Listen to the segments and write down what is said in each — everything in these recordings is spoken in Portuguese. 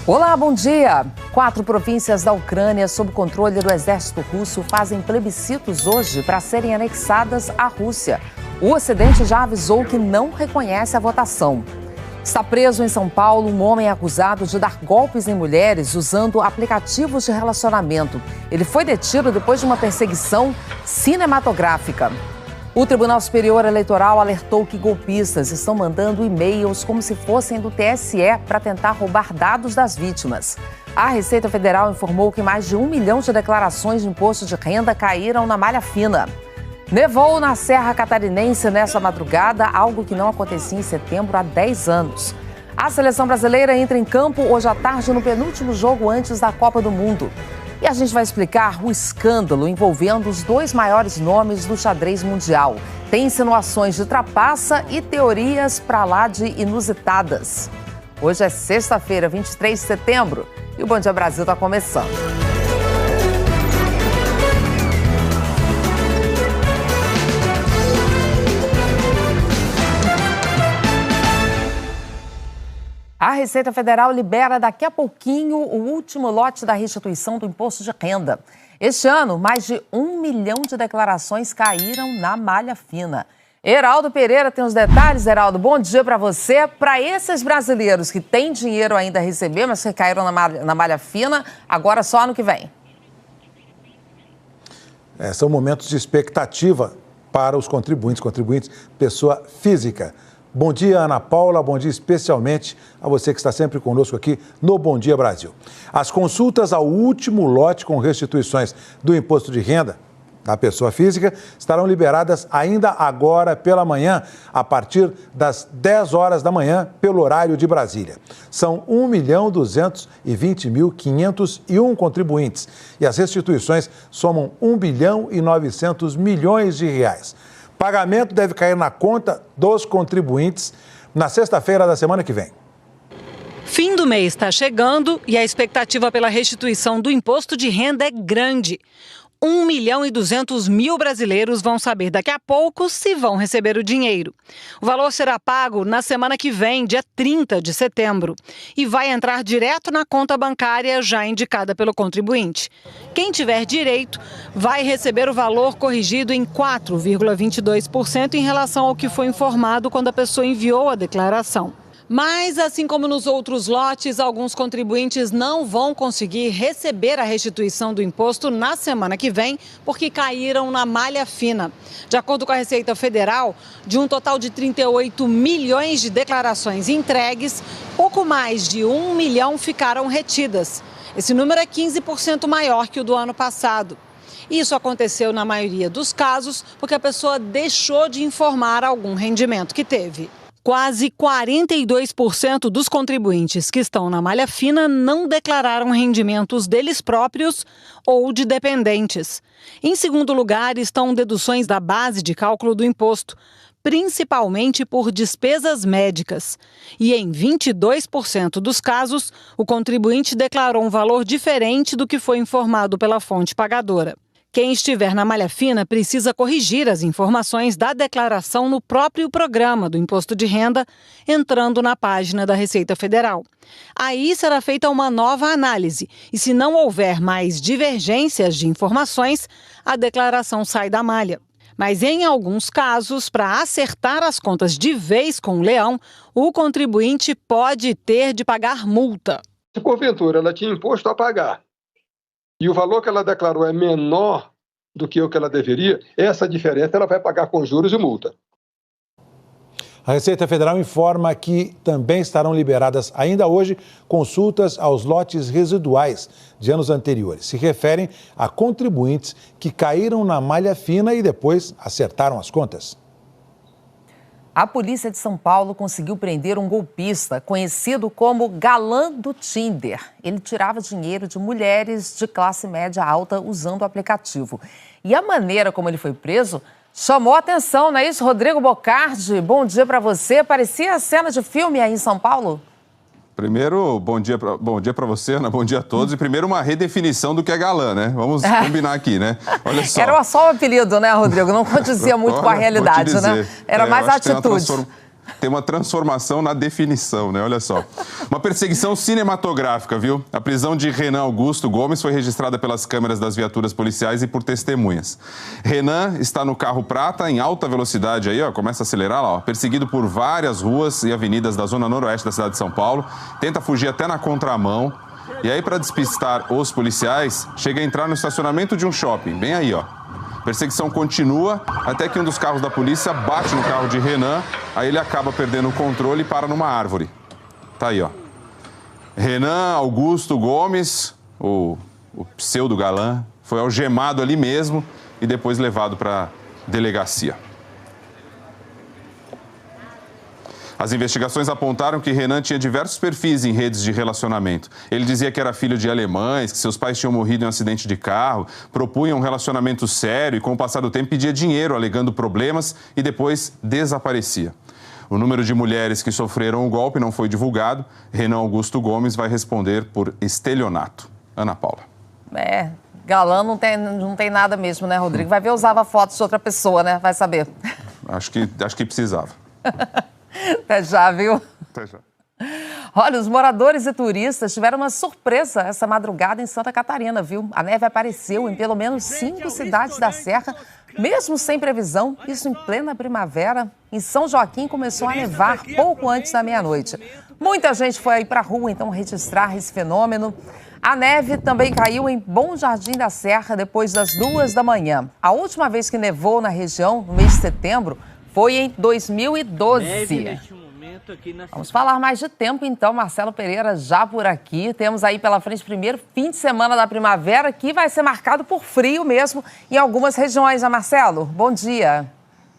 Olá, bom dia! 4 províncias da Ucrânia sob controle do exército russo fazem plebiscitos hoje para serem anexadas à Rússia. O Ocidente já avisou que não reconhece a votação. Está preso em São Paulo um homem acusado de dar golpes em mulheres usando aplicativos de relacionamento. Ele foi detido depois de uma perseguição cinematográfica. O Tribunal Superior Eleitoral alertou que golpistas estão mandando e-mails como se fossem do TSE para tentar roubar dados das vítimas. A Receita Federal informou que mais de 1 milhão de declarações de imposto de renda caíram na malha fina. Nevou na Serra Catarinense nesta madrugada, algo que não acontecia em setembro há 10 anos. A seleção brasileira entra em campo hoje à tarde no penúltimo jogo antes da Copa do Mundo. E a gente vai explicar o escândalo envolvendo os 2 maiores nomes do xadrez mundial. Tem insinuações de trapaça e teorias pra lá de inusitadas. Hoje é sexta-feira, 23 de setembro, e o Bom Dia Brasil está começando. A Receita Federal libera daqui a pouquinho o último lote da restituição do imposto de renda. Este ano, mais de 1 milhão de declarações caíram na malha fina. Heraldo Pereira tem os detalhes. Heraldo, bom dia para você. Para esses brasileiros que têm dinheiro ainda a receber, mas que caíram na malha fina, agora só ano que vem. São momentos de expectativa para os contribuintes, pessoa física. Bom dia, Ana Paula, bom dia especialmente a você que está sempre conosco aqui no Bom Dia Brasil. As consultas ao último lote com restituições do imposto de renda da pessoa física estarão liberadas ainda agora pela manhã, a partir das 10 horas da manhã, pelo horário de Brasília. São 1.220.501 contribuintes e as restituições somam 1 bilhão e 900 milhões de reais. Pagamento deve cair na conta dos contribuintes na sexta-feira da semana que vem. Fim do mês está chegando e a expectativa pela restituição do imposto de renda é grande. 1 milhão e 200 mil brasileiros vão saber daqui a pouco se vão receber o dinheiro. O valor será pago na semana que vem, dia 30 de setembro, e vai entrar direto na conta bancária já indicada pelo contribuinte. Quem tiver direito vai receber o valor corrigido em 4,22% em relação ao que foi informado quando a pessoa enviou a declaração. Mas, assim como nos outros lotes, alguns contribuintes não vão conseguir receber a restituição do imposto na semana que vem, porque caíram na malha fina. De acordo com a Receita Federal, de um total de 38 milhões de declarações entregues, pouco mais de 1 milhão ficaram retidas. Esse número é 15% maior que o do ano passado. Isso aconteceu na maioria dos casos porque a pessoa deixou de informar algum rendimento que teve. Quase 42% dos contribuintes que estão na malha fina não declararam rendimentos deles próprios ou de dependentes. Em segundo lugar estão deduções da base de cálculo do imposto, principalmente por despesas médicas. E em 22% dos casos, o contribuinte declarou um valor diferente do que foi informado pela fonte pagadora. Quem estiver na malha fina precisa corrigir as informações da declaração no próprio programa do imposto de renda, entrando na página da Receita Federal. Aí será feita uma nova análise e, se não houver mais divergências de informações, a declaração sai da malha. Mas, em alguns casos, para acertar as contas de vez com o leão, o contribuinte pode ter de pagar multa. Se, porventura, ela tinha imposto a pagar, e o valor que ela declarou é menor do que o que ela deveria, essa diferença ela vai pagar com juros e multa. A Receita Federal informa que também estarão liberadas ainda hoje consultas aos lotes residuais de anos anteriores. Se referem a contribuintes que caíram na malha fina e depois acertaram as contas. A polícia de São Paulo conseguiu prender um golpista conhecido como galã do Tinder. Ele tirava dinheiro de mulheres de classe média alta usando o aplicativo. E a maneira como ele foi preso chamou a atenção, não é isso, Rodrigo Bocardi? Bom dia para você. Parecia cena de filme aí em São Paulo. Primeiro, bom dia para você, Ana, bom dia a todos. E primeiro, uma redefinição do que é galã, né? Vamos combinar aqui, né? Olha só. Era só o apelido, né, Rodrigo? Não condizia muito com a realidade, né? Era mais atitude. tem uma transformação na definição, né? Olha só. Uma perseguição cinematográfica, viu? A prisão de Renan Augusto Gomes foi registrada pelas câmeras das viaturas policiais e por testemunhas. Renan está no carro prata em alta velocidade aí, ó, começa a acelerar lá, ó, perseguido por várias ruas e avenidas da zona noroeste da cidade de São Paulo, tenta fugir até na contramão. E aí, para despistar os policiais, chega a entrar no estacionamento de um shopping, bem aí, ó. Perseguição continua até que um dos carros da polícia bate no carro de Renan, aí ele acaba perdendo o controle e para numa árvore. Tá aí, ó. Renan Augusto Gomes, o pseudo-galã, foi algemado ali mesmo e depois levado para a delegacia. As investigações apontaram que Renan tinha diversos perfis em redes de relacionamento. Ele dizia que era filho de alemães, que seus pais tinham morrido em um acidente de carro, propunha um relacionamento sério e, com o passar do tempo, pedia dinheiro, alegando problemas e depois desaparecia. O número de mulheres que sofreram o golpe não foi divulgado. Renan Augusto Gomes vai responder por estelionato. Ana Paula. Galã não tem nada mesmo, né, Rodrigo? Vai ver, usava fotos de outra pessoa, né? Vai saber. Acho que precisava. Até já, viu? Até já. Olha, os moradores e turistas tiveram uma surpresa essa madrugada em Santa Catarina, viu? A neve apareceu em pelo menos 5 cidades da Serra, mesmo sem previsão, isso em plena primavera. Em São Joaquim começou a nevar pouco antes da meia-noite. Muita gente foi aí para a rua, então, registrar esse fenômeno. A neve também caiu em Bom Jardim da Serra depois das 2 da manhã. A última vez que nevou na região, no mês de setembro, foi em 2012. Vamos falar mais de tempo, então. Marcelo Pereira já por aqui. Temos aí pela frente o primeiro fim de semana da primavera, que vai ser marcado por frio mesmo em algumas regiões, né, Marcelo? Bom dia.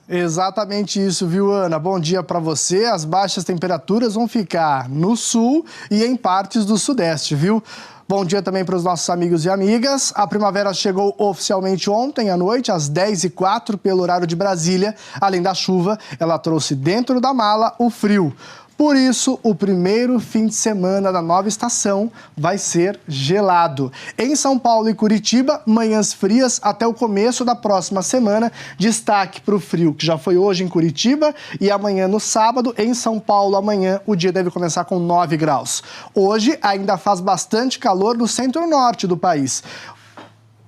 Exatamente isso, viu, Ana? Bom dia para você. As baixas temperaturas vão ficar no sul e em partes do sudeste, viu? Bom dia também para os nossos amigos e amigas. A primavera chegou oficialmente ontem à noite, às 10h04, pelo horário de Brasília. Além da chuva, ela trouxe dentro da mala o frio. Por isso, o primeiro fim de semana da nova estação vai ser gelado. Em São Paulo e Curitiba, manhãs frias até o começo da próxima semana. Destaque para o frio, que já foi hoje em Curitiba e amanhã no sábado. Em São Paulo, amanhã, o dia deve começar com 9 graus. Hoje, ainda faz bastante calor no centro-norte do país.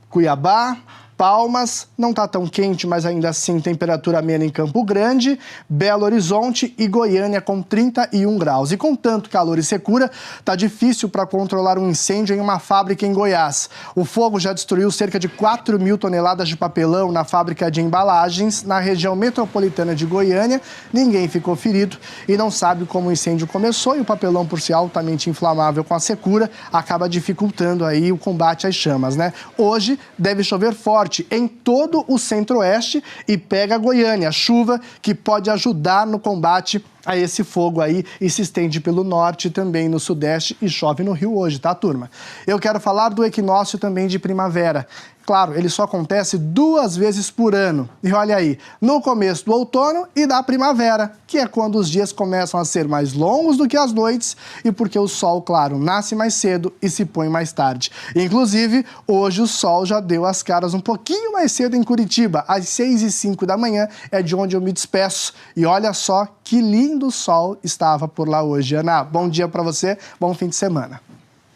Cuiabá, Palmas, não está tão quente, mas ainda assim temperatura amena em Campo Grande, Belo Horizonte e Goiânia com 31 graus. E com tanto calor e secura, está difícil para controlar um incêndio em uma fábrica em Goiás. O fogo já destruiu cerca de 4.000 toneladas de papelão na fábrica de embalagens na região metropolitana de Goiânia. Ninguém ficou ferido e não sabe como o incêndio começou, e o papelão, por ser altamente inflamável com a secura, acaba dificultando aí o combate às chamas, né? Hoje deve chover forte em todo o centro-oeste e pega Goiânia, chuva que pode ajudar no combate a esse fogo aí e se estende pelo norte, também no sudeste, e chove no Rio hoje, tá, turma? Eu quero falar do equinócio também de primavera. Claro, ele só acontece 2 vezes por ano. E olha aí, no começo do outono e da primavera, que é quando os dias começam a ser mais longos do que as noites e porque o sol, claro, nasce mais cedo e se põe mais tarde. Inclusive, hoje o sol já deu as caras um pouquinho mais cedo em Curitiba. Às 6h05 da manhã é de onde eu me despeço. E olha só que lindo sol estava por lá hoje. Ana, bom dia para você, bom fim de semana.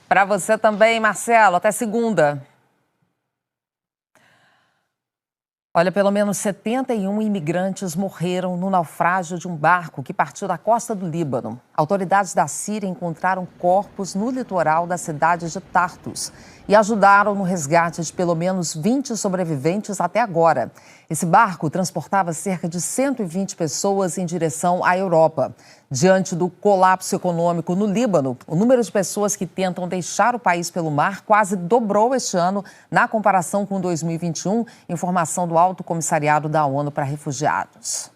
Para você também, Marcelo. Até segunda. Olha, pelo menos 71 imigrantes morreram no naufrágio de um barco que partiu da costa do Líbano. Autoridades da Síria encontraram corpos no litoral da cidade de Tartus e ajudaram no resgate de pelo menos 20 sobreviventes até agora. Esse barco transportava cerca de 120 pessoas em direção à Europa. Diante do colapso econômico no Líbano, o número de pessoas que tentam deixar o país pelo mar quase dobrou este ano na comparação com 2021, informação do Alto Comissariado da ONU para Refugiados.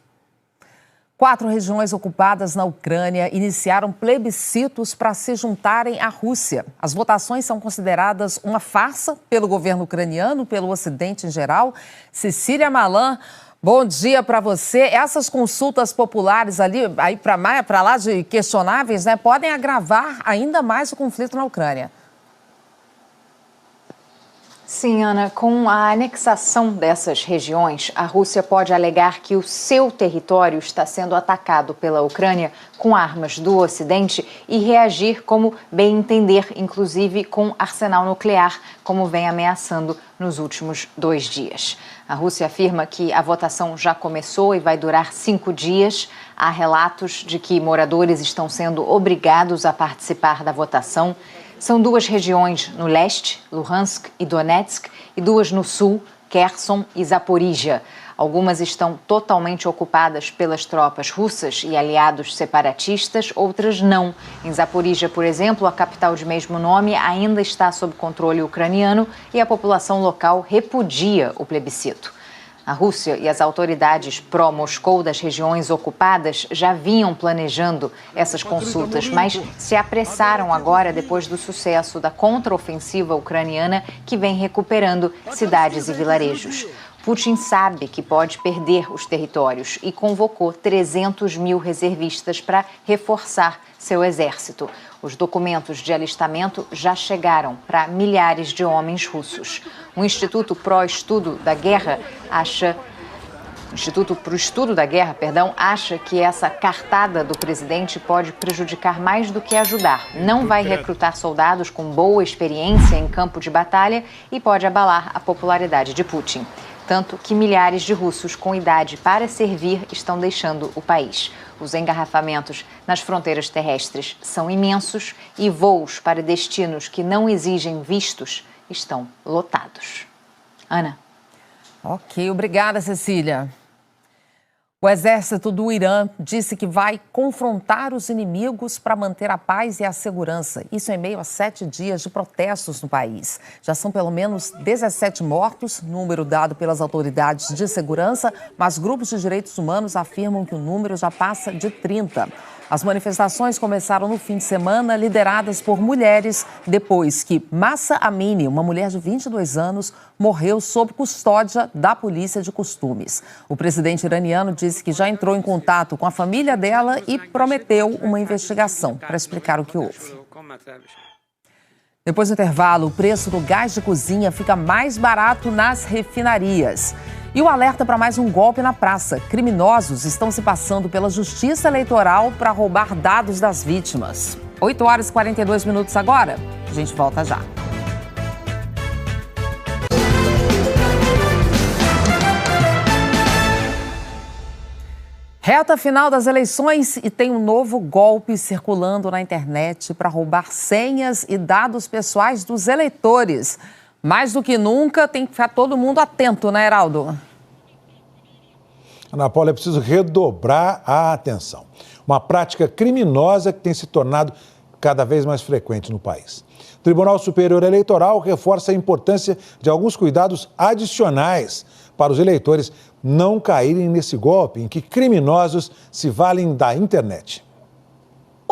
4 regiões ocupadas na Ucrânia iniciaram plebiscitos para se juntarem à Rússia. As votações são consideradas uma farsa pelo governo ucraniano, pelo Ocidente em geral. Cecília Malan, bom dia para você. Essas consultas populares ali, aí para lá de questionáveis, né, podem agravar ainda mais o conflito na Ucrânia. Sim, Ana, com a anexação dessas regiões, a Rússia pode alegar que o seu território está sendo atacado pela Ucrânia com armas do Ocidente e reagir como bem entender, inclusive com arsenal nuclear, como vem ameaçando nos últimos 2 dias. A Rússia afirma que a votação já começou e vai durar 5 dias. Há relatos de que moradores estão sendo obrigados a participar da votação. São 2 regiões no leste, Luhansk e Donetsk, e 2 no sul, Kherson e Zaporíjia. Algumas estão totalmente ocupadas pelas tropas russas e aliados separatistas, outras não. Em Zaporíjia, por exemplo, a capital de mesmo nome ainda está sob controle ucraniano e a população local repudia o plebiscito. A Rússia e as autoridades pró-Moscou das regiões ocupadas já vinham planejando essas consultas, mas se apressaram agora depois do sucesso da contraofensiva ucraniana que vem recuperando cidades e vilarejos. Putin sabe que pode perder os territórios e convocou 300 mil reservistas para reforçar seu exército. Os documentos de alistamento já chegaram para milhares de homens russos. O Instituto para o Estudo da Guerra acha que essa cartada do presidente pode prejudicar mais do que ajudar. Não vai recrutar soldados com boa experiência em campo de batalha e pode abalar a popularidade de Putin. Tanto que milhares de russos com idade para servir estão deixando o país. Os engarrafamentos nas fronteiras terrestres são imensos e voos para destinos que não exigem vistos estão lotados. Ana. Ok, obrigada, Cecília. O exército do Irã disse que vai confrontar os inimigos para manter a paz e a segurança. Isso em meio a 7 dias de protestos no país. Já são pelo menos 17 mortos, número dado pelas autoridades de segurança, mas grupos de direitos humanos afirmam que o número já passa de 30. As manifestações começaram no fim de semana, lideradas por mulheres, depois que Mahsa Amini, uma mulher de 22 anos, morreu sob custódia da polícia de costumes. O presidente iraniano disse que já entrou em contato com a família dela e prometeu uma investigação para explicar o que houve. Depois do intervalo, o preço do gás de cozinha fica mais barato nas refinarias. E o alerta para mais um golpe na praça. Criminosos estão se passando pela Justiça Eleitoral para roubar dados das vítimas. 8 horas e 42 minutos agora. A gente volta já. Reta final das eleições e tem um novo golpe circulando na internet para roubar senhas e dados pessoais dos eleitores. Mais do que nunca, tem que ficar todo mundo atento, né, Heraldo? Ana Paula, é preciso redobrar a atenção. Uma prática criminosa que tem se tornado cada vez mais frequente no país. O Tribunal Superior Eleitoral reforça a importância de alguns cuidados adicionais para os eleitores não caírem nesse golpe em que criminosos se valem da internet.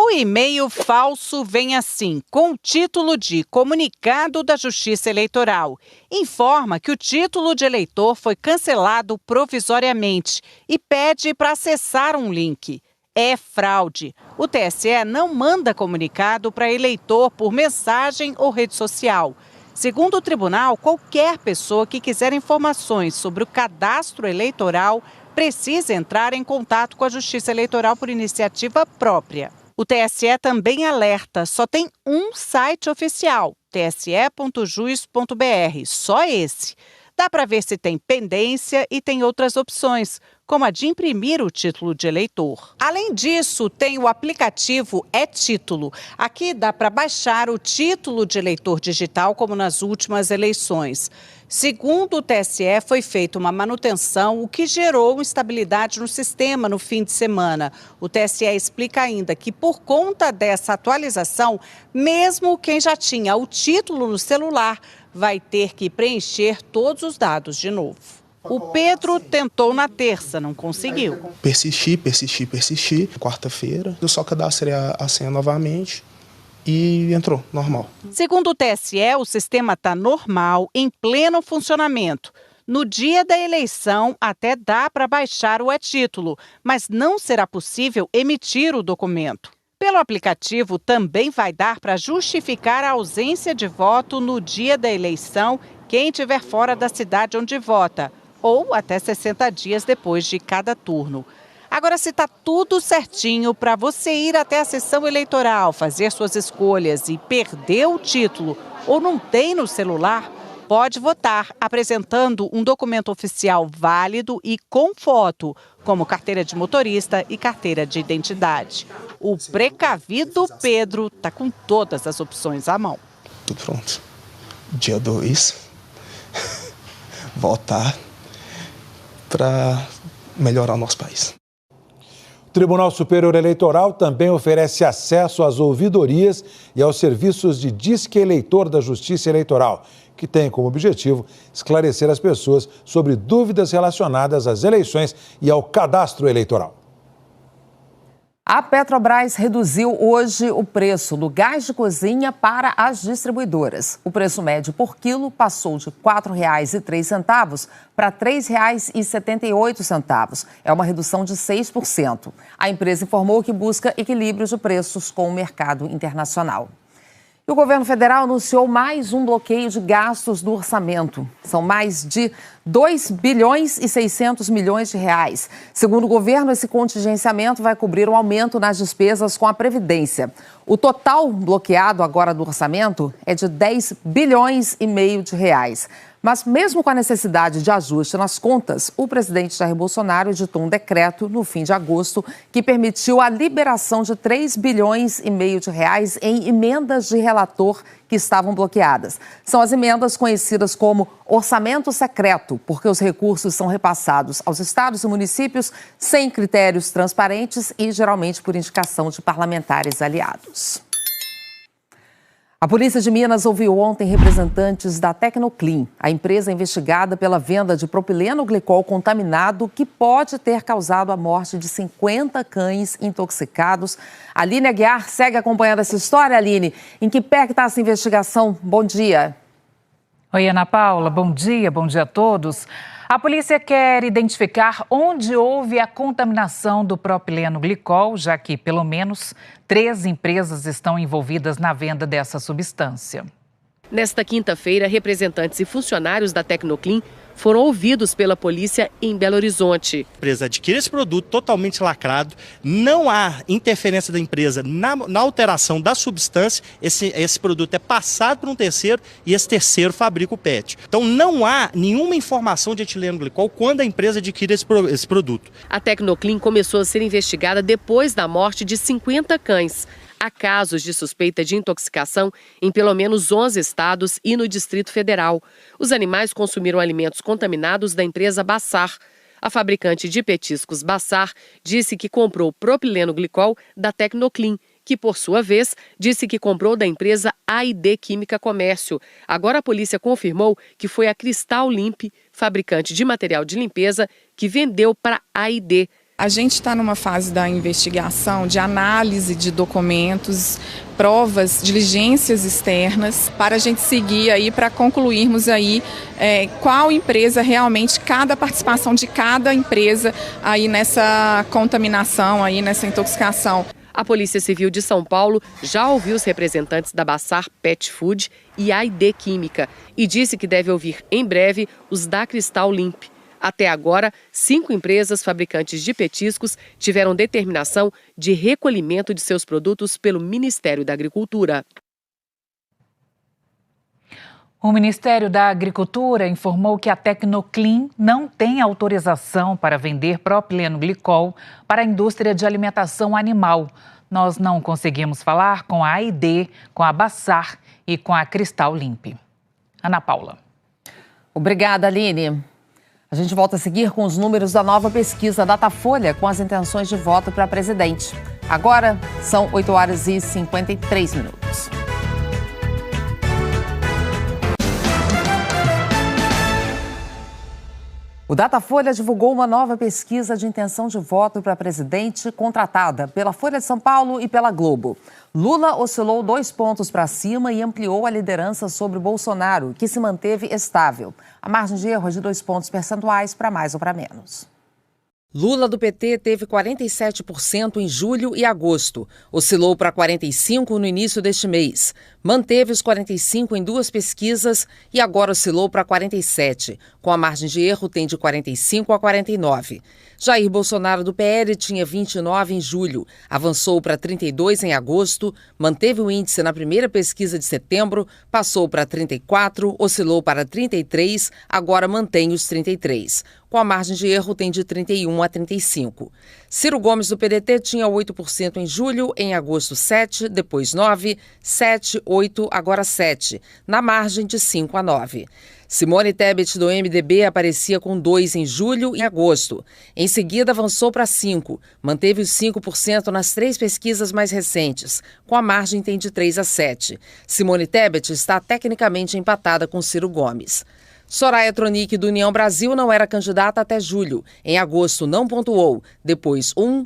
O e-mail falso vem assim, com o título de Comunicado da Justiça Eleitoral. Informa que o título de eleitor foi cancelado provisoriamente e pede para acessar um link. É fraude. O TSE não manda comunicado para eleitor por mensagem ou rede social. Segundo o tribunal, qualquer pessoa que quiser informações sobre o cadastro eleitoral precisa entrar em contato com a Justiça Eleitoral por iniciativa própria. O TSE também alerta, só tem um site oficial, tse.jus.br, só esse. Dá para ver se tem pendência e tem outras opções, como a de imprimir o título de eleitor. Além disso, tem o aplicativo É-Título. Aqui dá para baixar o título de eleitor digital, como nas últimas eleições. Segundo o TSE, foi feita uma manutenção, o que gerou instabilidade no sistema no fim de semana. O TSE explica ainda que, por conta dessa atualização, mesmo quem já tinha o título no celular vai ter que preencher todos os dados de novo. O Pedro tentou na terça, não conseguiu. Persisti. Quarta-feira, eu só cadastrei a senha novamente e entrou, normal. Segundo o TSE, o sistema está normal, em pleno funcionamento. No dia da eleição, até dá para baixar o e-título, mas não será possível emitir o documento. Pelo aplicativo, também vai dar para justificar a ausência de voto no dia da eleição quem estiver fora da cidade onde vota, ou até 60 dias depois de cada turno. Agora, se está tudo certinho para você ir até a sessão eleitoral, fazer suas escolhas e perder o título ou não tem no celular, pode votar apresentando um documento oficial válido e com foto, como carteira de motorista e carteira de identidade. O precavido Pedro está com todas as opções à mão. Tudo pronto. Dia 2, votar para melhorar o nosso país. O Tribunal Superior Eleitoral também oferece acesso às ouvidorias e aos serviços de disque eleitor da Justiça Eleitoral, que tem como objetivo esclarecer as pessoas sobre dúvidas relacionadas às eleições e ao cadastro eleitoral. A Petrobras reduziu hoje o preço do gás de cozinha para as distribuidoras. O preço médio por quilo passou de R$ 4,03 para R$ 3,78. É uma redução de 6%. A empresa informou que busca equilíbrio de preços com o mercado internacional. E o governo federal anunciou mais um bloqueio de gastos do orçamento. São mais de 2 bilhões e 600 milhões de reais. Segundo o governo, esse contingenciamento vai cobrir um aumento nas despesas com a Previdência. O total bloqueado agora do orçamento é de 10 bilhões e meio de reais. Mas mesmo com a necessidade de ajuste nas contas, o presidente Jair Bolsonaro editou um decreto no fim de agosto que permitiu a liberação de 3 bilhões e meio de reais em emendas de relator que estavam bloqueadas. São as emendas conhecidas como orçamento secreto, porque os recursos são repassados aos estados e municípios sem critérios transparentes e geralmente por indicação de parlamentares aliados. A Polícia de Minas ouviu ontem representantes da Tecnoclean, a empresa investigada pela venda de propileno glicol contaminado que pode ter causado a morte de 50 cães intoxicados. A Aline Aguiar segue acompanhando essa história. Aline, em que pé que está essa investigação? Bom dia. Oi, Ana Paula, bom dia a todos. A polícia quer identificar onde houve a contaminação do propileno glicol, já que pelo menos 3 empresas estão envolvidas na venda dessa substância. Nesta quinta-feira, representantes e funcionários da Tecnoclean foram ouvidos pela polícia em Belo Horizonte. A empresa adquire esse produto totalmente lacrado, não há interferência da empresa na alteração da substância, esse produto é passado para um terceiro e esse terceiro fabrica o PET. Então não há nenhuma informação de etileno glicol quando a empresa adquire esse produto. A Tecnoclean começou a ser investigada depois da morte de 50 cães. Há casos de suspeita de intoxicação em pelo menos 11 estados e no Distrito Federal. Os animais consumiram alimentos contaminados da empresa Bassar. A fabricante de petiscos Bassar disse que comprou propileno glicol da Tecnoclean, que, por sua vez, disse que comprou da empresa A&D Química Comércio. Agora a polícia confirmou que foi a Cristal Limp, fabricante de material de limpeza, que vendeu para A&D. A gente está numa fase da investigação, de análise de documentos, provas, diligências externas, para a gente seguir aí, para concluirmos aí qual empresa realmente, cada participação de cada empresa aí nessa contaminação, aí nessa intoxicação. A Polícia Civil de São Paulo já ouviu os representantes da Bassar Pet Food e A&D Química e disse que deve ouvir em breve os da Cristal Limp. Até agora, 5 empresas fabricantes de petiscos tiveram determinação de recolhimento de seus produtos pelo Ministério da Agricultura. O Ministério da Agricultura informou que a Tecnoclean não tem autorização para vender propileno glicol para a indústria de alimentação animal. Nós não conseguimos falar com a A&D, com a Bassar e com a Cristal Limp. Ana Paula. Obrigada, Aline. A gente volta a seguir com os números da nova pesquisa Datafolha com as intenções de voto para presidente. Agora são 8h53. O Datafolha divulgou uma nova pesquisa de intenção de voto para presidente contratada pela Folha de São Paulo e pela Globo. Lula oscilou 2 pontos para cima e ampliou a liderança sobre Bolsonaro, que se manteve estável. A margem de erro é de 2 pontos percentuais para mais ou para menos. Lula do PT teve 47% em julho e agosto. Oscilou para 45% no início deste mês. Manteve os 45 em 2 pesquisas e agora oscilou para 47. Com a margem de erro, tem de 45 a 49. Jair Bolsonaro, do PL, tinha 29 em julho, avançou para 32 em agosto, manteve o índice na primeira pesquisa de setembro, passou para 34, oscilou para 33, agora mantém os 33. Com a margem de erro, tem de 31 a 35. Ciro Gomes, do PDT, tinha 8% em julho, em agosto 7, depois 9, 7, 8, agora 7, na margem de 5 a 9. Simone Tebet, do MDB, aparecia com 2 em julho e agosto. Em seguida, avançou para 5. Manteve os 5% nas 3 pesquisas mais recentes. Com a margem, tem de 3 a 7. Simone Tebet está tecnicamente empatada com Ciro Gomes. Soraya Tronic, do União Brasil, não era candidata até julho. Em agosto, não pontuou. Depois, 1,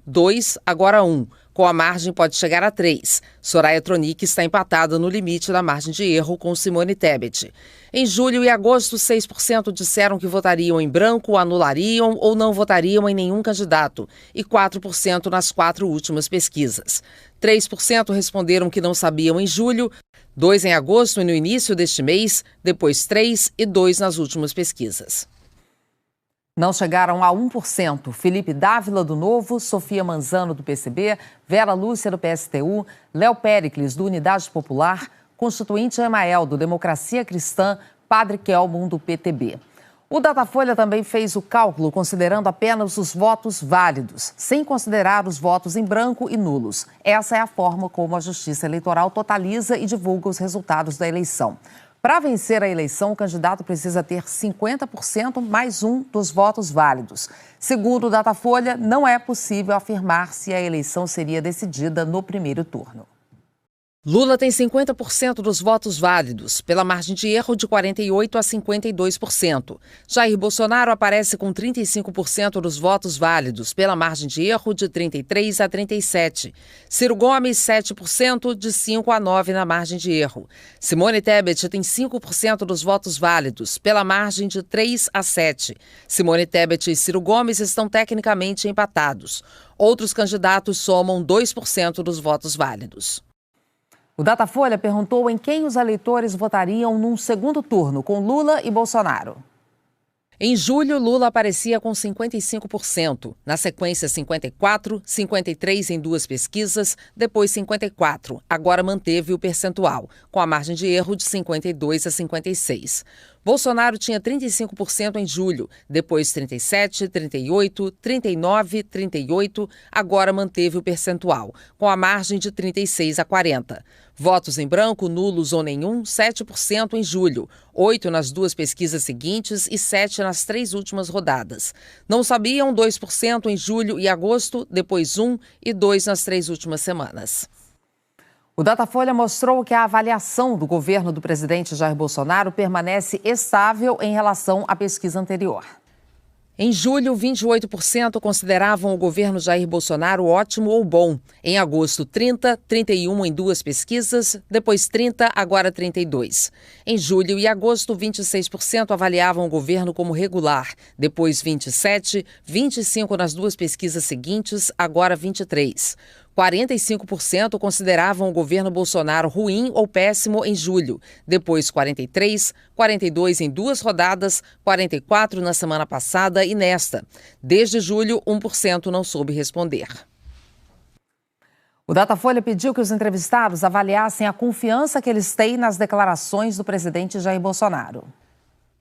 2, agora 1. Com a margem, pode chegar a 3. Soraya Tronic está empatada no limite da margem de erro com Simone Tebet. Em julho e agosto, 6% disseram que votariam em branco, anulariam ou não votariam em nenhum candidato. E 4% nas 4 últimas pesquisas. 3% responderam que não sabiam em julho, 2 em agosto e no início deste mês, depois 3 e 2 nas últimas pesquisas. Não chegaram a 1%. Felipe Dávila, do Novo, Sofia Manzano, do PCB, Vera Lúcia, do PSTU, Léo Péricles, do Unidade Popular, Constituinte Emael, do Democracia Cristã, Padre Kelmon, do PTB. O Datafolha também fez o cálculo considerando apenas os votos válidos, sem considerar os votos em branco e nulos. Essa é a forma como a Justiça Eleitoral totaliza e divulga os resultados da eleição. Para vencer a eleição, o candidato precisa ter 50% mais 1 dos votos válidos. Segundo o Datafolha, não é possível afirmar se a eleição seria decidida no primeiro turno. Lula tem 50% dos votos válidos, pela margem de erro de 48% a 52%. Jair Bolsonaro aparece com 35% dos votos válidos, pela margem de erro de 33% a 37%. Ciro Gomes, 7%, de 5% a 9% na margem de erro. Simone Tebet tem 5% dos votos válidos, pela margem de 3% a 7%. Simone Tebet e Ciro Gomes estão tecnicamente empatados. Outros candidatos somam 2% dos votos válidos. O Datafolha perguntou em quem os eleitores votariam num segundo turno, com Lula e Bolsonaro. Em julho, Lula aparecia com 55%. Na sequência, 54%, 53% em 2 pesquisas, depois 54%. Agora manteve o percentual, com a margem de erro de 52% a 56%. Bolsonaro tinha 35% em julho, depois 37%, 38%, 39%, 38%, agora manteve o percentual, com a margem de 36% a 40%. Votos em branco, nulos ou nenhum, 7% em julho, 8% nas 2 pesquisas seguintes e 7% nas 3 últimas rodadas. Não sabiam, 2% em julho e agosto, depois 1% e 2% nas 3 últimas semanas. O Datafolha mostrou que a avaliação do governo do presidente Jair Bolsonaro permanece estável em relação à pesquisa anterior. Em julho, 28% consideravam o governo Jair Bolsonaro ótimo ou bom. Em agosto, 30%, 31% em 2 pesquisas, depois 30%, agora 32%. Em julho e agosto, 26% avaliavam o governo como regular, depois 27%, 25% nas 2 pesquisas seguintes, agora 23%. 45% consideravam o governo Bolsonaro ruim ou péssimo em julho, depois 43%, 42% em 2 rodadas, 44% na semana passada e nesta. Desde julho, 1% não soube responder. O Datafolha pediu que os entrevistados avaliassem a confiança que eles têm nas declarações do presidente Jair Bolsonaro.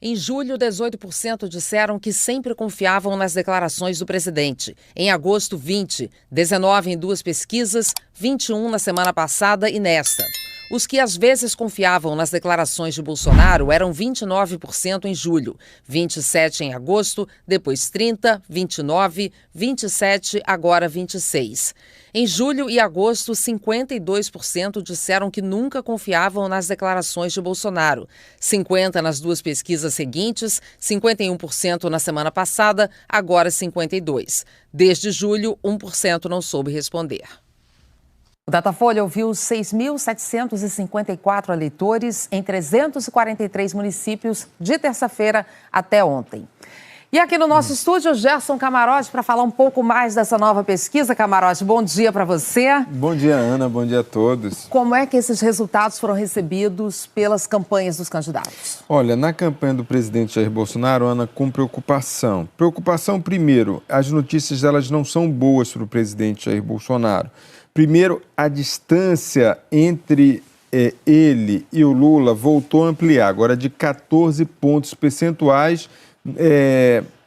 Em julho, 18% disseram que sempre confiavam nas declarações do presidente. Em agosto, 20%, 19% em 2 pesquisas, 21% na semana passada e nesta. Os que às vezes confiavam nas declarações de Bolsonaro eram 29% em julho, 27% em agosto, depois 30%, 29%, 27%, agora 26%. Em julho e agosto, 52% disseram que nunca confiavam nas declarações de Bolsonaro, 50% nas 2 pesquisas seguintes, 51% na semana passada, agora 52%. Desde julho, 1% não soube responder. O Datafolha ouviu 6.754 eleitores em 343 municípios de terça-feira até ontem. E aqui no nosso estúdio, Gerson Camarote, para falar um pouco mais dessa nova pesquisa. Camarote, bom dia para você. Bom dia, Ana. Bom dia a todos. Como é que esses resultados foram recebidos pelas campanhas dos candidatos? Olha, na campanha do presidente Jair Bolsonaro, Ana, com preocupação. Preocupação, primeiro, as notícias elas não são boas para o presidente Jair Bolsonaro. Primeiro, a distância entre ele e o Lula voltou a ampliar, agora de 14 pontos percentuais.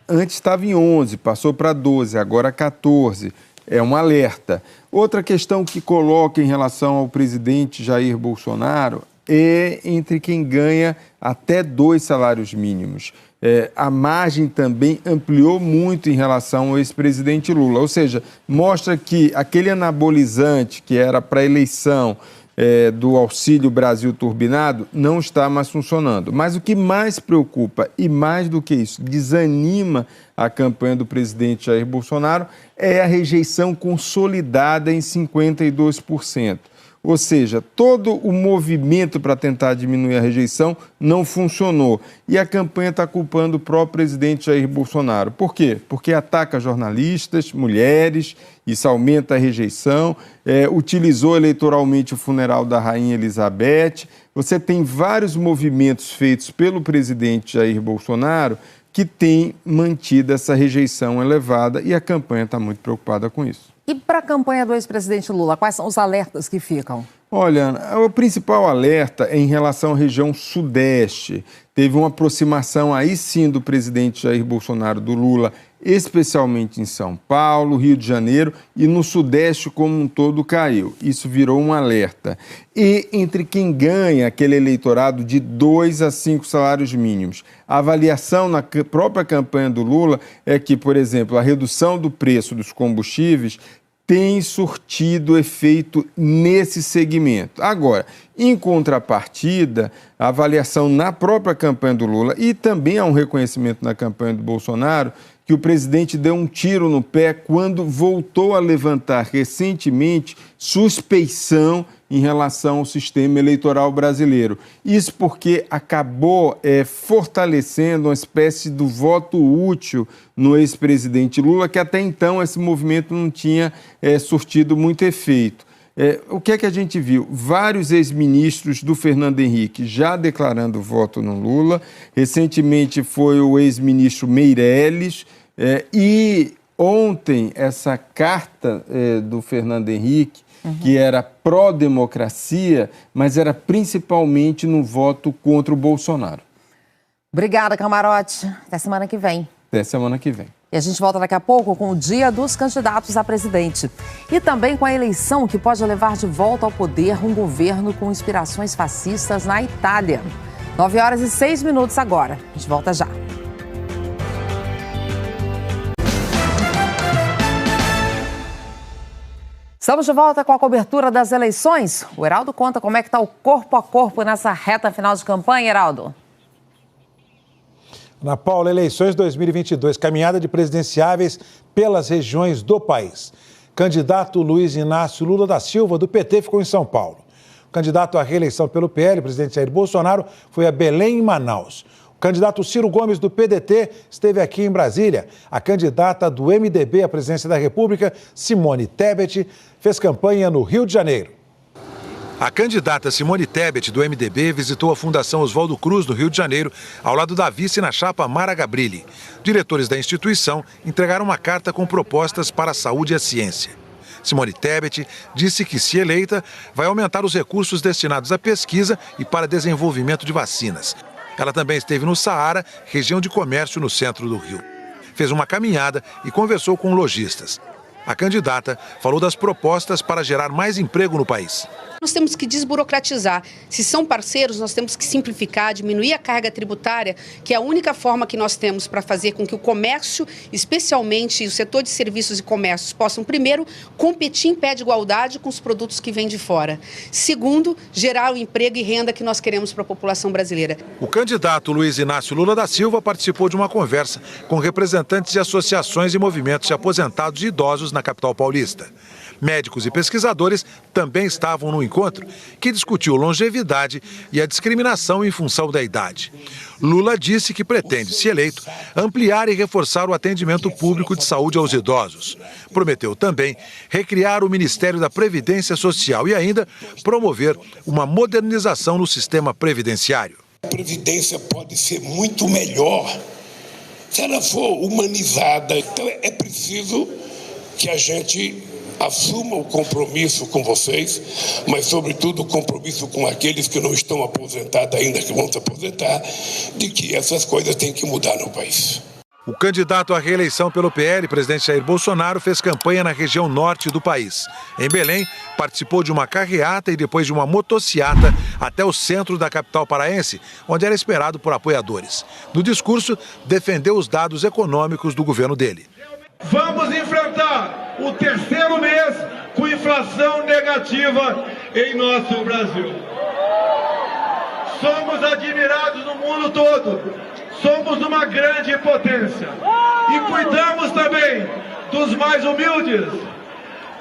Antes estava em 11, passou para 12, agora 14. É um alerta. Outra questão que coloca em relação ao presidente Jair Bolsonaro é entre quem ganha até 2 salários mínimos. A margem também ampliou muito em relação ao ex-presidente Lula. Ou seja, mostra que aquele anabolizante que era para a eleição do Auxílio Brasil turbinado não está mais funcionando. Mas o que mais preocupa, e mais do que isso, desanima a campanha do presidente Jair Bolsonaro, é a rejeição consolidada em 52%. Ou seja, todo o movimento para tentar diminuir a rejeição não funcionou. E a campanha está culpando o próprio presidente Jair Bolsonaro. Por quê? Porque ataca jornalistas, mulheres, isso aumenta a rejeição, utilizou eleitoralmente o funeral da Rainha Elizabeth. Você tem vários movimentos feitos pelo presidente Jair Bolsonaro que têm mantido essa rejeição elevada e a campanha está muito preocupada com isso. E para a campanha do ex-presidente Lula, quais são os alertas que ficam? Olha, o principal alerta é em relação à região sudeste. Teve uma aproximação aí sim do presidente Jair Bolsonaro do Lula, especialmente em São Paulo, Rio de Janeiro e no sudeste como um todo caiu. Isso virou um alerta. E entre quem ganha aquele eleitorado de 2 a 5 salários mínimos. A avaliação na própria campanha do Lula é que, por exemplo, a redução do preço dos combustíveis tem surtido efeito nesse segmento. Agora, em contrapartida, a avaliação na própria campanha do Lula e também há um reconhecimento na campanha do Bolsonaro que o presidente deu um tiro no pé quando voltou a levantar recentemente suspeição em relação ao sistema eleitoral brasileiro. Isso porque acabou fortalecendo uma espécie do voto útil no ex-presidente Lula, que até então esse movimento não tinha surtido muito efeito. O que é que a gente viu? Vários ex-ministros do Fernando Henrique já declarando voto no Lula. Recentemente foi o ex-ministro Meirelles. E ontem essa carta do Fernando Henrique, que era pró-democracia, mas era principalmente no voto contra o Bolsonaro. Obrigada, Camarote. Até semana que vem. Até semana que vem. E a gente volta daqui a pouco com o dia dos candidatos a presidente. E também com a eleição que pode levar de volta ao poder um governo com inspirações fascistas na Itália. 9h06 agora. A gente volta já. Estamos de volta com a cobertura das eleições. O Heraldo conta como é que está o corpo a corpo nessa reta final de campanha, Heraldo. Ana Paula, eleições 2022, caminhada de presidenciáveis pelas regiões do país. Candidato Luiz Inácio Lula da Silva, do PT, ficou em São Paulo. O candidato à reeleição pelo PL, o presidente Jair Bolsonaro, foi a Belém, em Manaus. O candidato Ciro Gomes, do PDT, esteve aqui em Brasília. A candidata do MDB à presidência da República, Simone Tebet, fez campanha no Rio de Janeiro. A candidata Simone Tebet, do MDB, visitou a Fundação Oswaldo Cruz, no Rio de Janeiro, ao lado da vice na chapa Mara Gabrilli. Diretores da instituição entregaram uma carta com propostas para a saúde e a ciência. Simone Tebet disse que, se eleita, vai aumentar os recursos destinados à pesquisa e para desenvolvimento de vacinas. Ela também esteve no Saara, região de comércio no centro do Rio. Fez uma caminhada e conversou com lojistas. A candidata falou das propostas para gerar mais emprego no país. Nós temos que desburocratizar. Se são parceiros, nós temos que simplificar, diminuir a carga tributária, que é a única forma que nós temos para fazer com que o comércio, especialmente o setor de serviços e comércios, possam, primeiro, competir em pé de igualdade com os produtos que vêm de fora. Segundo, gerar o emprego e renda que nós queremos para a população brasileira. O candidato Luiz Inácio Lula da Silva participou de uma conversa com representantes de associações e movimentos de aposentados e idosos na capital paulista. Médicos e pesquisadores também estavam no encontro, que discutiu longevidade e a discriminação em função da idade. Lula disse que pretende, se eleito, ampliar e reforçar o atendimento público de saúde aos idosos. Prometeu também recriar o Ministério da Previdência Social e ainda promover uma modernização no sistema previdenciário. A Previdência pode ser muito melhor se ela for humanizada. Então é preciso que a gente assuma o compromisso com vocês, mas sobretudo o compromisso com aqueles que não estão aposentados ainda, que vão se aposentar, de que essas coisas têm que mudar no país. O candidato à reeleição pelo PL, presidente Jair Bolsonaro, fez campanha na região norte do país. Em Belém, participou de uma carreata e depois de uma motociata até o centro da capital paraense, onde era esperado por apoiadores. No discurso, defendeu os dados econômicos do governo dele. Vamos enfrentar o terceiro mês com inflação negativa em nosso Brasil. Somos admirados no mundo todo. Somos uma grande potência. E cuidamos também dos mais humildes,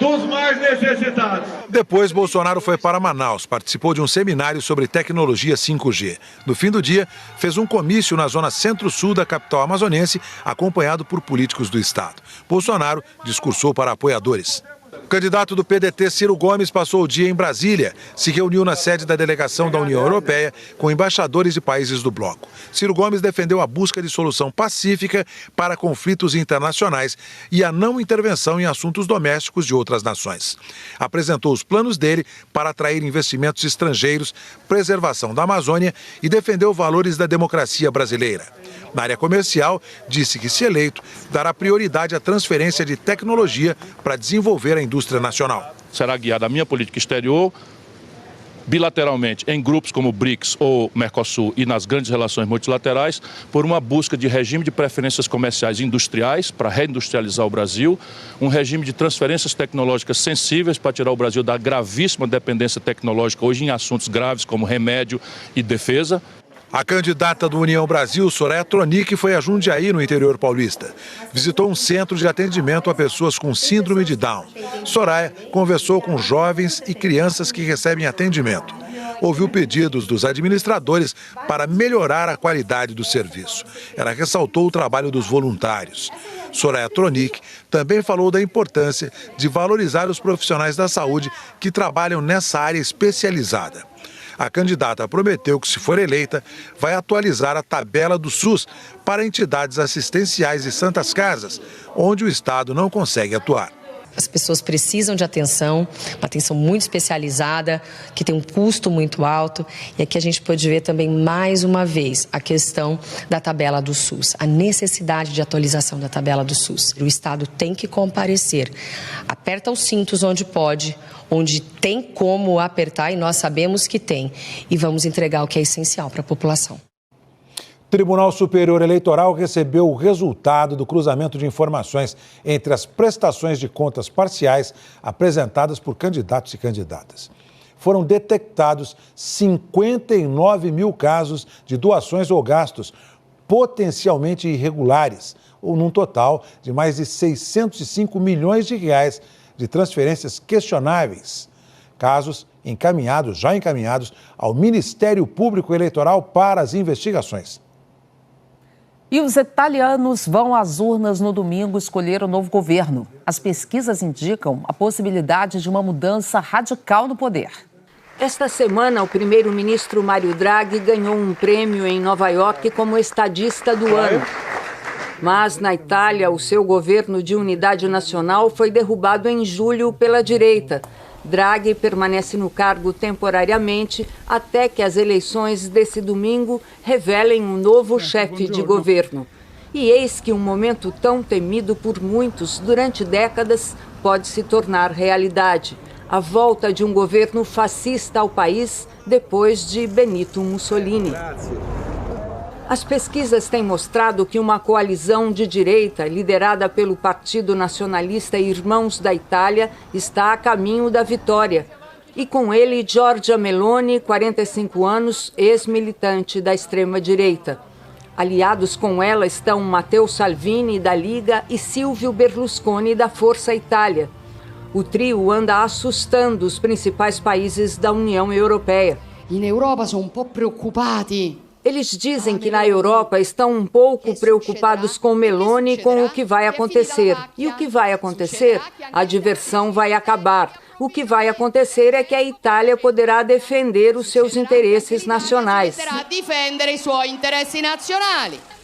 dos mais necessitados. Depois, Bolsonaro foi para Manaus, participou de um seminário sobre tecnologia 5G. No fim do dia, fez um comício na zona centro-sul da capital amazonense, acompanhado por políticos do estado. Bolsonaro discursou para apoiadores. O candidato do PDT, Ciro Gomes, passou o dia em Brasília. Se reuniu na sede da delegação da União Europeia com embaixadores de países do bloco. Ciro Gomes defendeu a busca de solução pacífica para conflitos internacionais e a não intervenção em assuntos domésticos de outras nações. Apresentou os planos dele para atrair investimentos estrangeiros, preservação da Amazônia e defendeu valores da democracia brasileira. Na área comercial, disse que, se eleito, dará prioridade à transferência de tecnologia para desenvolver a indústria nacional. Será guiada a minha política exterior, bilateralmente, em grupos como o BRICS ou Mercosul e nas grandes relações multilaterais, por uma busca de regime de preferências comerciais industriais para reindustrializar o Brasil, um regime de transferências tecnológicas sensíveis para tirar o Brasil da gravíssima dependência tecnológica hoje em assuntos graves como remédio e defesa. A candidata do União Brasil, Soraya Tronic, foi a Jundiaí, no interior paulista. Visitou um centro de atendimento a pessoas com síndrome de Down. Soraya conversou com jovens e crianças que recebem atendimento. Ouviu pedidos dos administradores para melhorar a qualidade do serviço. Ela ressaltou o trabalho dos voluntários. Soraya Tronic também falou da importância de valorizar os profissionais da saúde que trabalham nessa área especializada. A candidata prometeu que, se for eleita, vai atualizar a tabela do SUS para entidades assistenciais e santas casas, onde o Estado não consegue atuar. As pessoas precisam de atenção, uma atenção muito especializada, que tem um custo muito alto. E aqui a gente pode ver também, mais uma vez, a questão da tabela do SUS, a necessidade de atualização da tabela do SUS. O Estado tem que comparecer, aperta os cintos onde pode, onde tem como apertar, e nós sabemos que tem, e vamos entregar o que é essencial para a população. O Tribunal Superior Eleitoral recebeu o resultado do cruzamento de informações entre as prestações de contas parciais apresentadas por candidatos e candidatas. Foram detectados 59 mil casos de doações ou gastos potencialmente irregulares, ou num total de mais de 605 milhões de reais de transferências questionáveis. Casos já encaminhados ao Ministério Público Eleitoral para as investigações. E os italianos vão às urnas no domingo escolher o novo governo. As pesquisas indicam a possibilidade de uma mudança radical no poder. Esta semana, o primeiro-ministro Mário Draghi ganhou um prêmio em Nova York como estadista do ano. Mas, na Itália, o seu governo de unidade nacional foi derrubado em julho pela direita. Draghi permanece no cargo temporariamente até que as eleições desse domingo revelem um novo chefe de governo. E eis que um momento tão temido por muitos durante décadas pode se tornar realidade. A volta de um governo fascista ao país depois de Benito Mussolini. As pesquisas têm mostrado que uma coalizão de direita, liderada pelo Partido Nacionalista Irmãos da Itália, está a caminho da vitória. E com ele, Giorgia Meloni, 45 anos, ex-militante da extrema-direita. Aliados com ela estão Matteo Salvini, da Liga, e Silvio Berlusconi, da Força Itália. O trio anda assustando os principais países da União Europeia. Na Europa são um pouco preocupados. Eles dizem que na Europa estão um pouco preocupados com Meloni e com o que vai acontecer. E o que vai acontecer? A diversão vai acabar. O que vai acontecer é que a Itália poderá defender os seus interesses nacionais.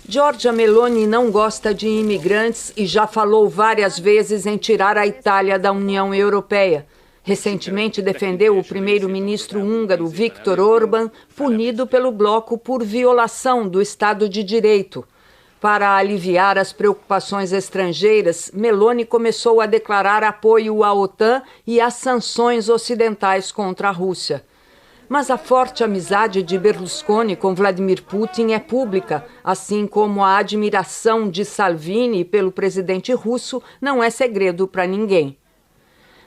Giorgia Meloni não gosta de imigrantes e já falou várias vezes em tirar a Itália da União Europeia. Recentemente defendeu o primeiro-ministro húngaro Viktor Orbán, punido pelo bloco por violação do Estado de Direito. Para aliviar as preocupações estrangeiras, Meloni começou a declarar apoio à OTAN e às sanções ocidentais contra a Rússia. Mas a forte amizade de Berlusconi com Vladimir Putin é pública, assim como a admiração de Salvini pelo presidente russo não é segredo para ninguém.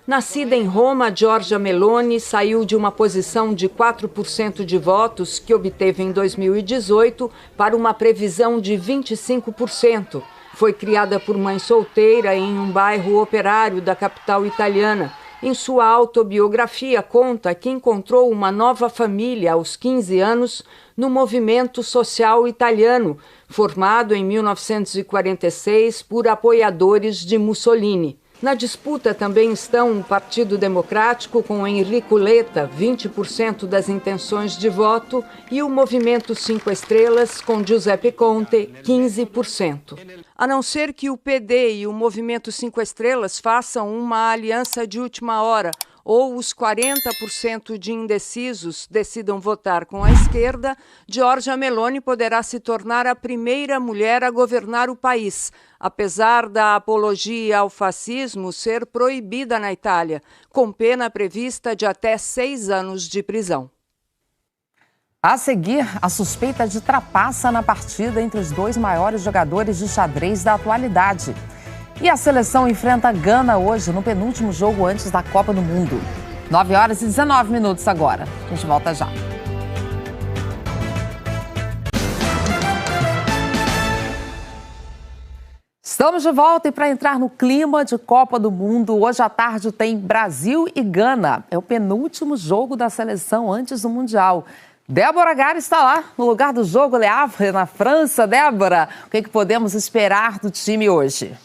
Nascida em Roma, Giorgia Meloni saiu de uma posição de 4% de votos que obteve em 2018 para uma previsão de 25%. Foi criada por mãe solteira em um bairro operário da capital italiana. Em sua autobiografia, conta que encontrou uma nova família aos 15 anos no movimento social italiano, formado em 1946 por apoiadores de Mussolini. Na disputa também estão o Partido Democrático, com Enrico Letta, 20% das intenções de voto, e o Movimento 5 Estrelas, com Giuseppe Conte, 15%. A não ser que o PD e o Movimento 5 Estrelas façam uma aliança de última hora, ou os 40% de indecisos decidam votar com a esquerda, Giorgia Meloni poderá se tornar a primeira mulher a governar o país, apesar da apologia ao fascismo ser proibida na Itália, com pena prevista de até 6 anos de prisão. A seguir, a suspeita de trapaça na partida entre os dois maiores jogadores de xadrez da atualidade. E a seleção enfrenta a Gana hoje, no penúltimo jogo antes da Copa do Mundo. 9h19 agora. A gente volta já. Estamos de volta e para entrar no clima de Copa do Mundo, hoje à tarde tem Brasil e Gana. É o penúltimo jogo da seleção antes do Mundial. Débora Gare está lá, no lugar do jogo Le Havre, na França. Débora, o que podemos esperar do time hoje?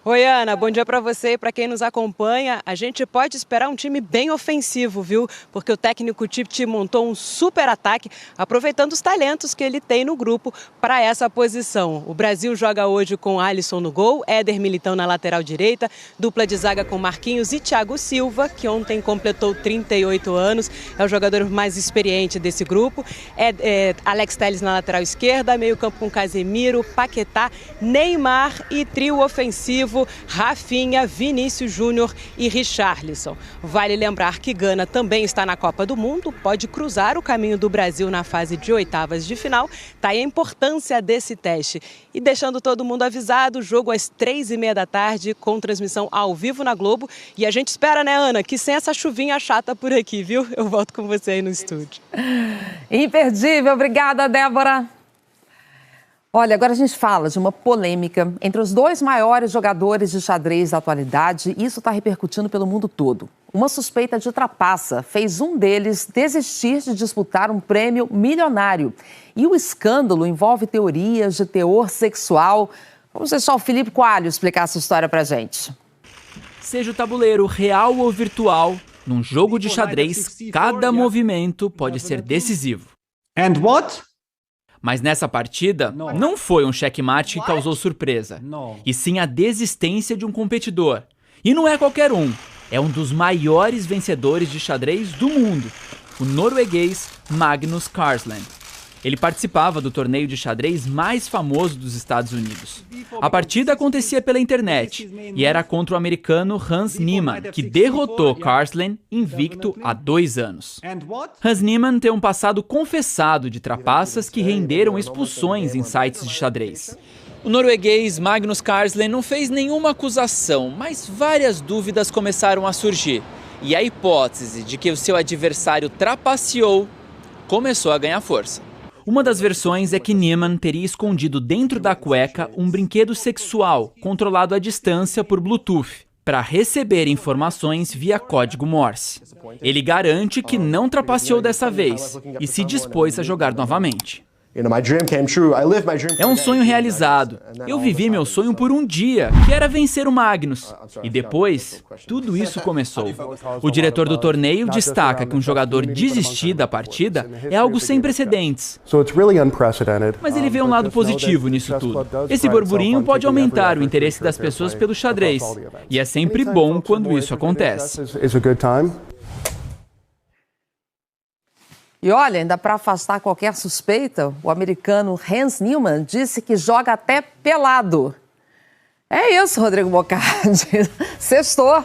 Oi, Ana, bom dia para você e para quem nos acompanha. A gente pode esperar um time bem ofensivo, viu? Porque o técnico Tite montou um super ataque, aproveitando os talentos que ele tem no grupo para essa posição. O Brasil joga hoje com Alisson no gol, Éder Militão na lateral direita, dupla de zaga com Marquinhos e Thiago Silva, que ontem completou 38 anos, é o jogador mais experiente desse grupo. Alex Telles na lateral esquerda, meio campo com Casemiro, Paquetá, Neymar e trio ofensivo Rafinha, Vinícius Júnior e Richarlison. Vale lembrar que Gana também está na Copa do Mundo, pode cruzar o caminho do Brasil na fase de oitavas de final. Tá aí a importância desse teste. E deixando todo mundo avisado, jogo às 3h30 da tarde, com transmissão ao vivo na Globo. E a gente espera, né, Ana, que sem essa chuvinha chata por aqui, viu? Eu volto com você aí no estúdio. Imperdível, obrigada, Débora. Olha, agora a gente fala de uma polêmica entre os dois maiores jogadores de xadrez da atualidade e isso está repercutindo pelo mundo todo. Uma suspeita de trapaça fez um deles desistir de disputar um prêmio milionário. E o escândalo envolve teorias de teor sexual. Vamos deixar o Felipe Coalho explicar essa história pra gente. Seja o tabuleiro real ou virtual, num jogo de xadrez, cada movimento pode ser decisivo. And what? Mas nessa partida, não foi um checkmate que causou surpresa, e sim a desistência de um competidor. E não é qualquer um, é um dos maiores vencedores de xadrez do mundo, o norueguês Magnus Carlsen. Ele participava do torneio de xadrez mais famoso dos Estados Unidos. A partida acontecia pela internet e era contra o americano Hans Niemann, que derrotou Carlsen invicto há 2 anos. Hans Niemann tem um passado confessado de trapaças que renderam expulsões em sites de xadrez. O norueguês Magnus Carlsen não fez nenhuma acusação, mas várias dúvidas começaram a surgir. E a hipótese de que o seu adversário trapaceou começou a ganhar força. Uma das versões é que Niemann teria escondido dentro da cueca um brinquedo sexual controlado à distância por Bluetooth, para receber informações via código Morse. Ele garante que não trapaceou dessa vez e se dispôs a jogar novamente. É um sonho realizado. Eu vivi meu sonho por um dia, que era vencer o Magnus. E depois, tudo isso começou. O diretor do torneio destaca que um jogador desistir da partida é algo sem precedentes. Mas ele vê um lado positivo nisso tudo. Esse burburinho pode aumentar o interesse das pessoas pelo xadrez. E é sempre bom quando isso acontece. E olha, ainda para afastar qualquer suspeita, o americano Hans Niemann disse que joga até pelado. É isso, Rodrigo Bocardi. Sextou.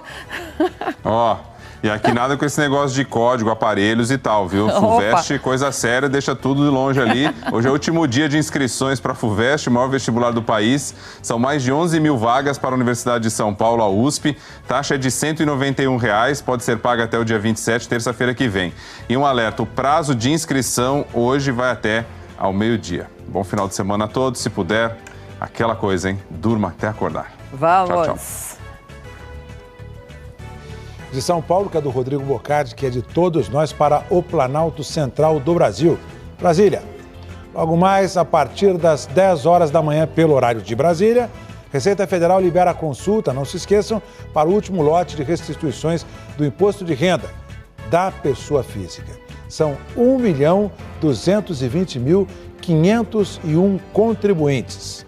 E aqui nada com esse negócio de código, aparelhos e tal, viu? FUVEST, coisa séria, deixa tudo de longe ali. Hoje é o último dia de inscrições para a FUVEST, o maior vestibular do país. São mais de 11 mil vagas para a Universidade de São Paulo, a USP. Taxa é de R$ 191, pode ser paga até o dia 27, terça-feira que vem. E um alerta, o prazo de inscrição hoje vai até ao meio-dia. Bom final de semana a todos, se puder, aquela coisa, hein? Durma até acordar. Vamos! Tchau, tchau. De São Paulo, que é do Rodrigo Bocardi, que é de todos nós, para o Planalto Central do Brasil. Brasília. Logo mais, a partir das 10 horas da manhã, pelo horário de Brasília, Receita Federal libera a consulta, não se esqueçam, para o último lote de restituições do imposto de renda da pessoa física. São 1.220.501 contribuintes.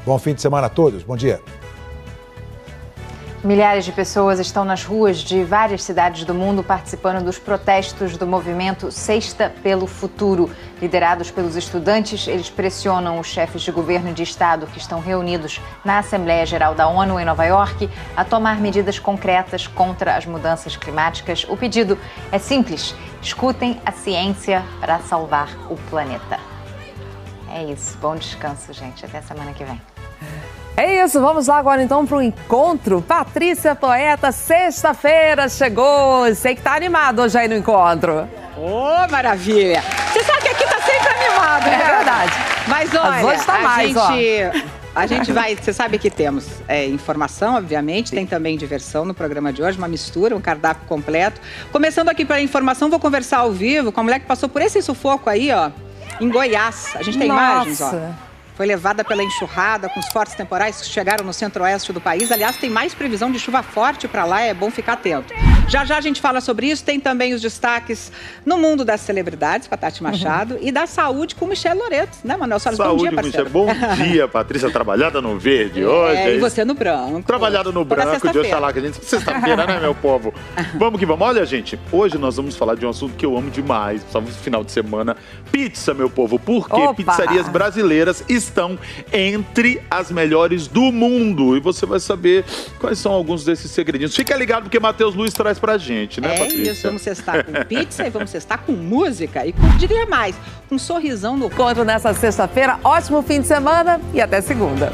Bom fim de semana a todos. Bom dia. Milhares de pessoas estão nas ruas de várias cidades do mundo participando dos protestos do movimento Sexta pelo Futuro. Liderados pelos estudantes, eles pressionam os chefes de governo e de Estado que estão reunidos na Assembleia Geral da ONU em Nova York a tomar medidas concretas contra as mudanças climáticas. O pedido é simples: escutem a ciência para salvar o planeta. É isso. Bom descanso, gente. Até semana que vem. É isso, vamos lá agora então para o encontro. Patrícia Poeta, sexta-feira chegou. Sei que tá animado hoje aí no encontro. Maravilha! Você sabe que aqui tá sempre animado, né? É verdade. Mas olha, hoje tá mais, a gente vai, você sabe que temos informação, obviamente, tem também diversão no programa de hoje, uma mistura, um cardápio completo. Começando aqui pela informação, vou conversar ao vivo com a mulher que passou por esse sufoco aí, ó, em Goiás. A gente tem imagens, ó. Foi levada pela enxurrada, com os fortes temporais que chegaram no centro-oeste do país. Aliás, tem mais previsão de chuva forte para lá, é bom ficar atento. Já já a gente fala sobre isso, tem também os destaques no mundo das celebridades, com a Tati Machado, e da saúde com o Michel Loreto, né, Manuel? Bom dia, parceiro. Bom dia, Patrícia, trabalhada no verde hoje. E você no branco. Trabalhada no branco, de Oxalá, que a gente... Sexta-feira, né, meu povo? Vamos que vamos. Olha, gente, hoje nós vamos falar de um assunto que eu amo demais, no final de semana. Pizza, meu povo, porque pizzarias brasileiras estão entre as melhores do mundo. E você vai saber quais são alguns desses segredinhos. Fica ligado porque Matheus Luiz traz pra gente, né, Patrícia? Isso, vamos cestar com pizza e vamos cestar com música e com, diria mais, um sorrisão no... Encontro nessa sexta-feira, ótimo fim de semana e até segunda.